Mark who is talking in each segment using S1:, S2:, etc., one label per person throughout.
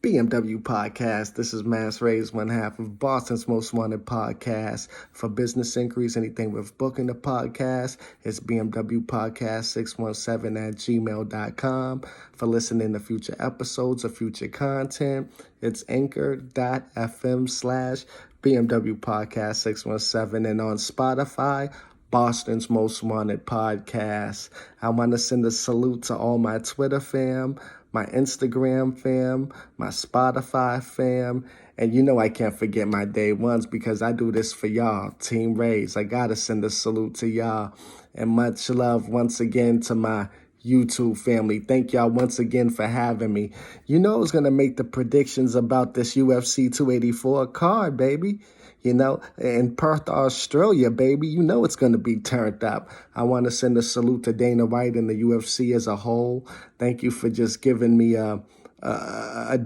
S1: BMW Podcast. This is Mass Ray's one half of Boston's Most Wanted Podcast. For business inquiries, anything with booking the podcast, it's BMWPODCAST617@gmail.com. For listening to future episodes or future content, it's anchor.fm/BMW Podcast 617 and on Spotify, Boston's Most Wanted Podcast. I want to send a salute to all my Twitter fam, my Instagram fam, my Spotify fam, and you know I can't forget my day ones because I do this for y'all, Team Rays. I gotta send a salute to y'all, and much love once again to my YouTube family. Thank y'all once again for having me. You know I was gonna make the predictions about this UFC 284 card, baby. You know, in Perth, Australia, baby, you know it's going to be turned up. I want to send a salute to Dana White and the UFC as a whole. Thank you for just giving me a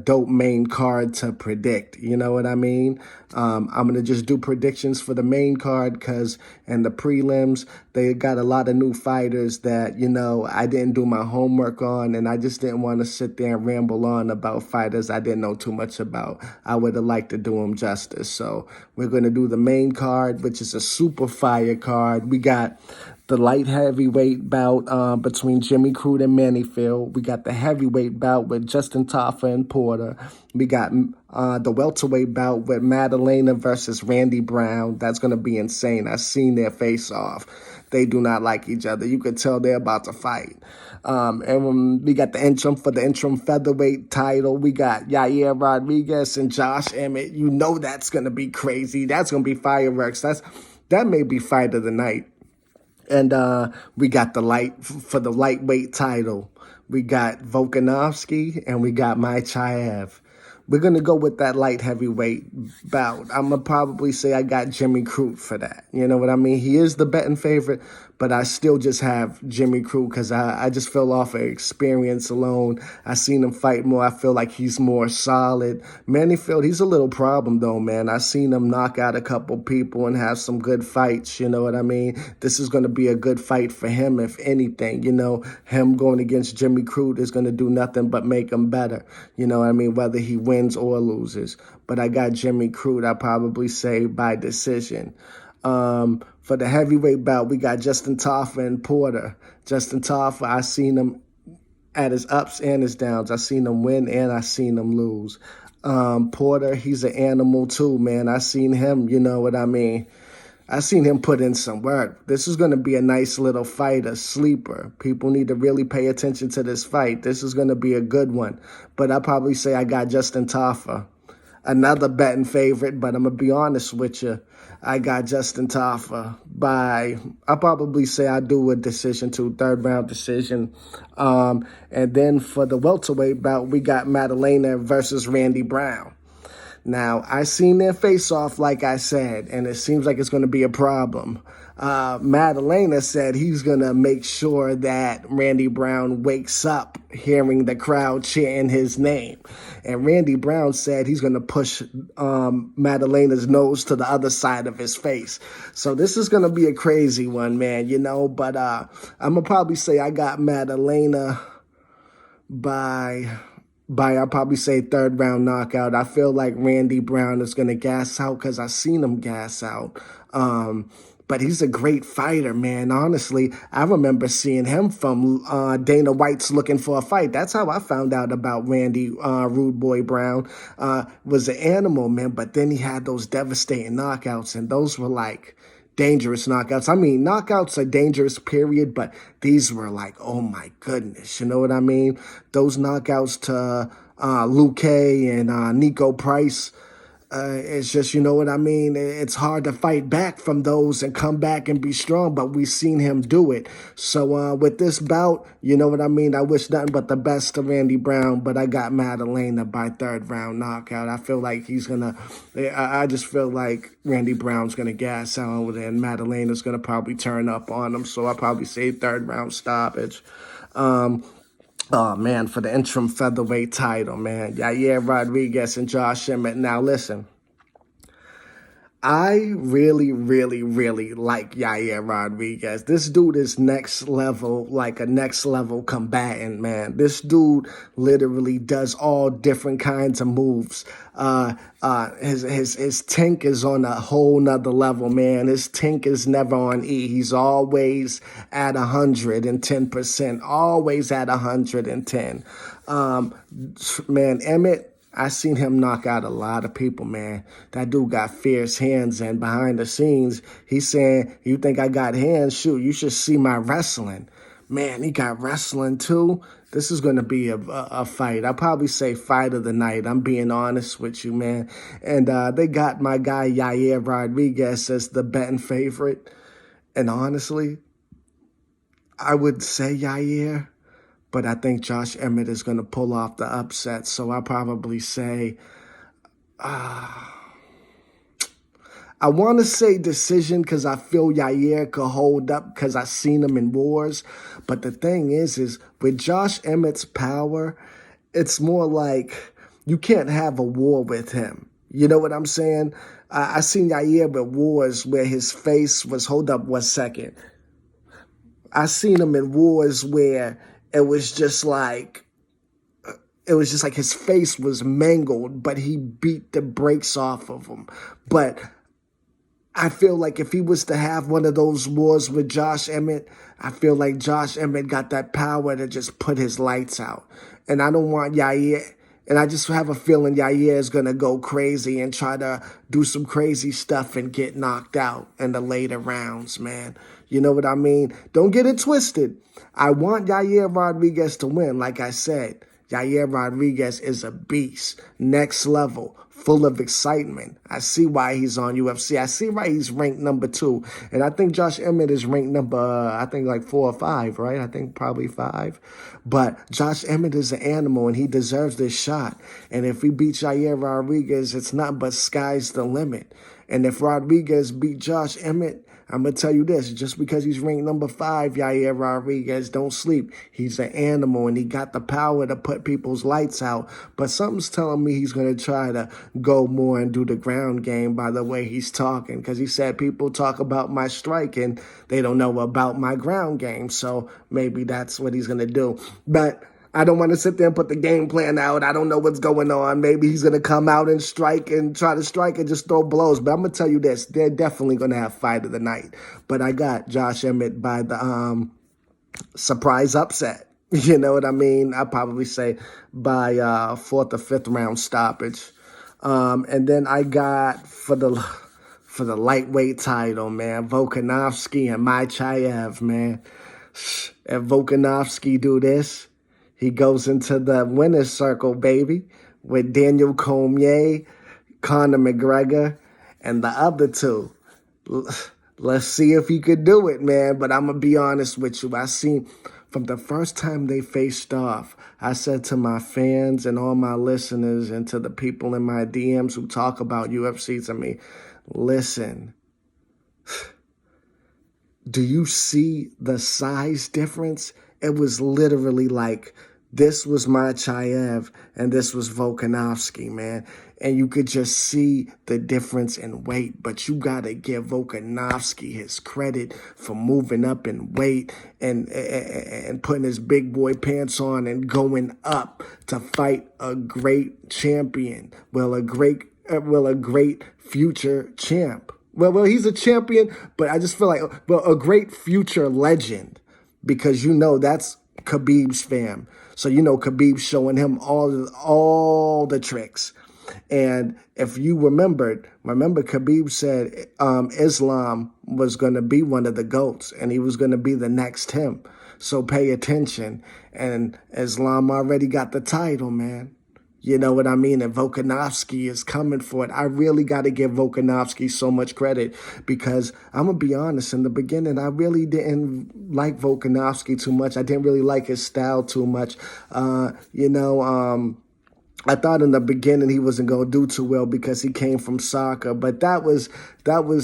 S1: dope main card to predict. You know what I mean? I'm going to just do predictions for the main card because in the prelims, they got a lot of new fighters that, you know, I didn't do my homework on, and I just didn't want to sit there and ramble on about fighters I didn't know too much about. I would have liked to do them justice. So we're going to do the main card, which is a super fire card. We got the light heavyweight bout between Jimmy Crute and Manifield. We got the heavyweight bout with Justin Taffa and Porter. We got the welterweight bout with Madalena versus Randy Brown. That's going to be insane. I've seen their face-off. They do not like each other. You could tell they're about to fight. And we got the interim for the interim featherweight title. We got Yair Rodriguez and Josh Emmett. You know that's going to be crazy. That's going to be fireworks. That may be fight of the night. And we got the lightweight title. We got Volkanovski and we got Machaev. We're going to go with that light heavyweight bout. I'm going to probably say I got Jimmy Crute for that. You know what I mean? He is the betting favorite, but I still just have Jimmy Crute because I just feel off of experience alone. I seen him fight more. I feel like he's more solid. Manifield, he's a little problem though, man. I seen him knock out a couple people and have some good fights. You know what I mean? This is going to be a good fight for him, if anything. You know, him going against Jimmy Crute is going to do nothing but make him better. You know what I mean? Whether he wins or loses. But I got Jimmy Crute, I probably say by decision. For the heavyweight bout, we got Justin Taffa and Porter. Justin Taffa, I seen him at his ups and his downs. I seen him win and I seen him lose. Porter, he's an animal too, man. I seen him, you know what I mean? I seen him put in some work. This is going to be a nice little fight, a sleeper. People need to really pay attention to this fight. This is going to be a good one. But I'll probably say I got Justin Taffa. Another betting favorite, but I'm going to be honest with you. I got Justin Taffa I'll probably say I do a decision too, third round decision. And then for the welterweight bout, we got Madalena versus Randy Brown. Now, I seen their face-off, like I said, and it seems like it's going to be a problem. Madalena said he's going to make sure that Randy Brown wakes up hearing the crowd chanting his name. And Randy Brown said he's going to push Madalena's nose to the other side of his face. So this is going to be a crazy one, man, you know. But I'm going to probably say I got Madalena I'll probably say third round knockout. I feel like Randy Brown is going to gas out because I've seen him gas out. But he's a great fighter, man. Honestly, I remember seeing him from Dana White's Looking for a Fight. That's how I found out about Randy Rude Boy Brown. Was an animal, man. But then he had those devastating knockouts, and those were like dangerous knockouts. I mean, knockouts are dangerous, period, but these were like, oh my goodness, you know what I mean? Those knockouts to Luke Kay and Nico Price, it's just, you know what I mean? It's hard to fight back from those and come back and be strong, but we've seen him do it. So with this bout, you know what I mean? I wish nothing but the best to Randy Brown, but I got Madalena by third round knockout. I feel like I just feel like Randy Brown's going to gas out and Madalena's going to probably turn up on him. So I'll probably say third round stoppage. Oh, man, for the interim featherweight title, man. Yair Rodriguez and Josh Emmett. Now, listen, I really, really, really like Yair Rodriguez. This dude is next level, like a next level combatant, man. This dude literally does all different kinds of moves. His tank is on a whole nother level, man. His tank is never on E. He's always at 110%, always at 110. Man, Emmett, I seen him knock out a lot of people, man. That dude got fierce hands, and behind the scenes, he's saying, "You think I got hands? Shoot, you should see my wrestling." Man, he got wrestling too. This is going to be a fight. I'll probably say fight of the night. I'm being honest with you, man. And they got my guy Yair Rodriguez as the betting favorite. And honestly, I would say Yair, but I think Josh Emmett is going to pull off the upset. So I'll probably say, I want to say decision because I feel Yair could hold up because I've seen him in wars. But the thing is with Josh Emmett's power, it's more like you can't have a war with him. You know what I'm saying? I seen Yair with wars where his face was, hold up 1 second. I seen him in wars where it was just like his face was mangled, but he beat the brakes off of him. But I feel like if he was to have one of those wars with Josh Emmett, I feel like Josh Emmett got that power to just put his lights out. And I don't want Yair, and I just have a feeling Yair is going to go crazy and try to do some crazy stuff and get knocked out in the later rounds, man. You know what I mean? Don't get it twisted. I want Yair Rodriguez to win, like I said. Yair Rodriguez is a beast, next level, full of excitement. I see why he's on UFC. I see why he's ranked number 2. And I think Josh Emmett is ranked number, I think like 4 or 5, right? I think probably 5. But Josh Emmett is an animal, and he deserves this shot. And if he beats Yair Rodriguez, it's not but sky's the limit. And if Rodriguez beat Josh Emmett, I'm going to tell you this, just because he's ranked number 5, Yair Rodriguez, don't sleep. He's an animal, and he got the power to put people's lights out. But something's telling me he's going to try to go more and do the ground game by the way he's talking, because he said people talk about my striking, they don't know about my ground game. So maybe that's what he's going to do. But I don't want to sit there and put the game plan out. I don't know what's going on. Maybe he's going to come out and strike and try to strike and just throw blows. But I'm going to tell you this. They're definitely going to have fight of the night. But I got Josh Emmett by the surprise upset. You know what I mean? I'd probably say by 4th or 5th round stoppage. And then I got for the lightweight title, man, Volkanovski and Machaev, man. If Volkanovski do this, he goes into the winner's circle, baby, with Daniel Cormier, Conor McGregor, and the other two. Let's see if he could do it, man. But I'm going to be honest with you. I seen from the first time they faced off, I said to my fans and all my listeners and to the people in my DMs who talk about UFC to me, listen, do you see the size difference? It was literally like this was Machaev and this was Volkanovski, man. And you could just see the difference in weight. But you got to give Volkanovski his credit for moving up in weight and putting his big boy pants on and going up to fight a great champion. Well, a great future champ. Well, he's a champion, but I just feel like, a great future legend, because that's Khabib's fam. So, Khabib's showing him all the tricks. And if you remember Khabib said Islam was going to be one of the GOATs, and he was going to be the next him. So pay attention. And Islam already got the title, man. You know what I mean? And Volkanovski is coming for it. I really got to give Volkanovski so much credit, because I'm going to be honest, in the beginning, I really didn't like Volkanovski too much. I didn't really like his style too much. I thought in the beginning he wasn't going to do too well because he came from soccer, but that was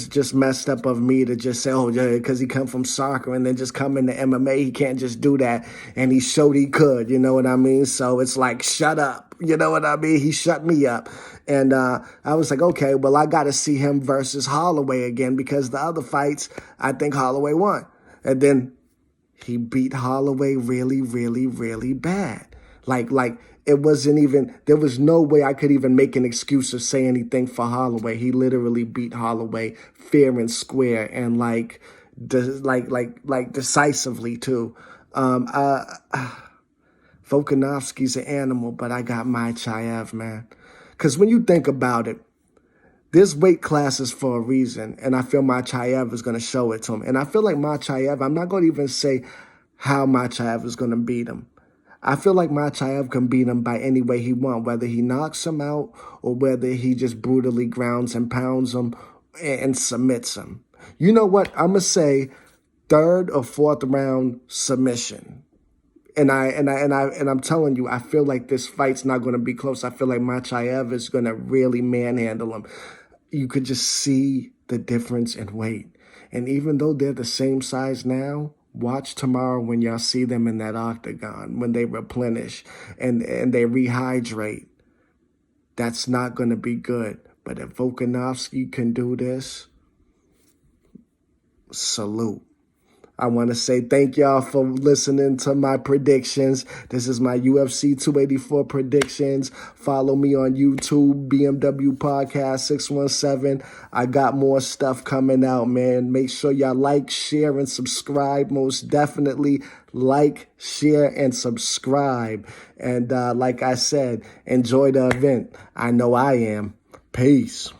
S1: just messed up of me to just say, oh, yeah, because he come from soccer and then just come into MMA. He can't just do that, and he showed he could, you know what I mean? So it's like, shut up. You know what I mean? He shut me up. And I was like, okay, well, I got to see him versus Holloway again because the other fights, I think Holloway won. And then he beat Holloway really, really, really bad. Like it wasn't even, there was no way I could even make an excuse or say anything for Holloway. He literally beat Holloway fair and square and like decisively too. Volkanovski's an animal, but I got Makhachev, man. Because when you think about it, this weight class is for a reason, and I feel Makhachev is going to show it to him. And I feel like Makhachev, I'm not going to even say how Makhachev is going to beat him. I feel like Makhachev can beat him by any way he wants, whether he knocks him out or whether he just brutally grounds and pounds him and submits him. You know what? I'm going to say third or fourth round submission. And I'm telling you, I feel like this fight's not going to be close. I feel like Makhachev is going to really manhandle him. You could just see the difference in weight. And even though they're the same size now, watch tomorrow when y'all see them in that octagon, when they replenish and they rehydrate. That's not going to be good. But if Volkanovski can do this, salute. I want to say thank y'all for listening to my predictions. This is my UFC 284 predictions. Follow me on YouTube, BMW Podcast 617. I got more stuff coming out, man. Make sure y'all like, share, and subscribe. Most definitely like, share, and subscribe. And like I said, enjoy the event. I know I am. Peace.